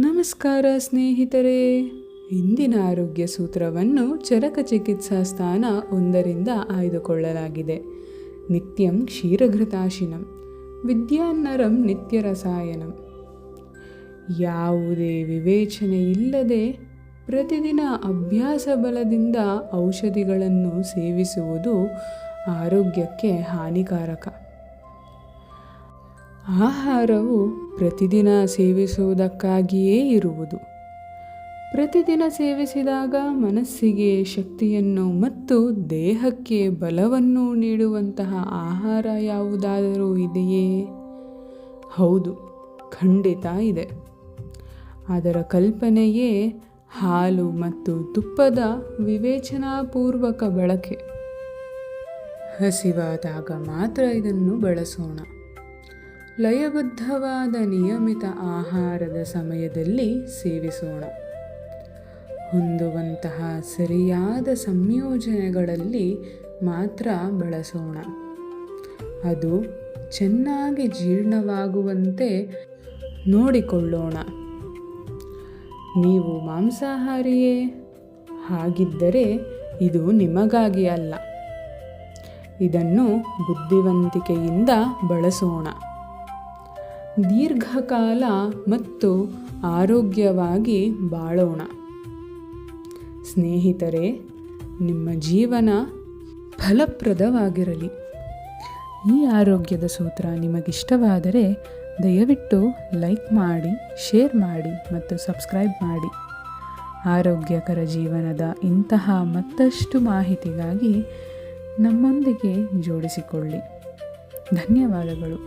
ನಮಸ್ಕಾರ ಸ್ನೇಹಿತರೆ. ಇಂದಿನ ಆರೋಗ್ಯ ಸೂತ್ರವನ್ನು ಚರಕ ಚಿಕಿತ್ಸಾ ಸ್ಥಾನ 1ರಿಂದ ಆಯ್ದುಕೊಳ್ಳಲಾಗಿದೆ. ನಿತ್ಯಂ ಕ್ಷೀರಘೃತಾಶಿನಂ ವಿದ್ಯಾನ್ನರಂ ನಿತ್ಯರಸಾಯನಂ. ಯಾವುದೇ ವಿವೇಚನೆ ಇಲ್ಲದೆ ಪ್ರತಿದಿನ ಅಭ್ಯಾಸ ಬಲದಿಂದ ಔಷಧಿಗಳನ್ನು ಸೇವಿಸುವುದು ಆರೋಗ್ಯಕ್ಕೆ ಹಾನಿಕಾರಕ. ಆಹಾರವು ಪ್ರತಿದಿನ ಸೇವಿಸುವುದಕ್ಕಾಗಿಯೇ ಇರುವುದು. ಪ್ರತಿದಿನ ಸೇವಿಸಿದಾಗ ಮನಸ್ಸಿಗೆ ಶಕ್ತಿಯನ್ನು ಮತ್ತು ದೇಹಕ್ಕೆ ಬಲವನ್ನು ನೀಡುವಂತಹ ಆಹಾರ ಯಾವುದಾದರೂ ಇದೆಯೇ? ಹೌದು, ಖಂಡಿತ ಇದೆ. ಅದರ ಕಲ್ಪನೆಯೇ ಹಾಲು ಮತ್ತು ತುಪ್ಪದ ವಿವೇಚನಾಪೂರ್ವಕ ಬಳಕೆ. ಹಸಿವಾದಾಗ ಮಾತ್ರ ಇದನ್ನು ಬಳಸೋಣ. ಲಯಬದ್ಧವಾದ ನಿಯಮಿತ ಆಹಾರದ ಸಮಯದಲ್ಲಿ ಸೇವಿಸೋಣ. ಹೊಂದುವಂತಹ ಸರಿಯಾದ ಸಂಯೋಜನೆಗಳಲ್ಲಿ ಮಾತ್ರ ಬಳಸೋಣ. ಅದು ಚೆನ್ನಾಗಿ ಜೀರ್ಣವಾಗುವಂತೆ ನೋಡಿಕೊಳ್ಳೋಣ. ನೀವು ಮಾಂಸಾಹಾರಿಯೇ? ಹಾಗಿದ್ದರೆ ಇದು ನಿಮಗಾಗಿ ಅಲ್ಲ. ಇದನ್ನು ಬುದ್ಧಿವಂತಿಕೆಯಿಂದ ಬಳಸೋಣ. ದೀರ್ಘಕಾಲ ಮತ್ತು ಆರೋಗ್ಯವಾಗಿ ಬಾಳೋಣ. ಸ್ನೇಹಿತರೆ, ನಿಮ್ಮ ಜೀವನ ಫಲಪ್ರದವಾಗಿರಲಿ. ಈ ಆರೋಗ್ಯದ ಸೂತ್ರ ನಿಮಗಿಷ್ಟವಾದರೆ ದಯವಿಟ್ಟು ಲೈಕ್ ಮಾಡಿ, ಶೇರ್ ಮಾಡಿ ಮತ್ತು ಸಬ್ಸ್ಕ್ರೈಬ್ ಮಾಡಿ. ಆರೋಗ್ಯಕರ ಜೀವನದ ಇಂತಹ ಮತ್ತಷ್ಟು ಮಾಹಿತಿಗಾಗಿ ನಮ್ಮೊಂದಿಗೆ ಜೋಡಿಸಿಕೊಳ್ಳಿ. ಧನ್ಯವಾದಗಳು.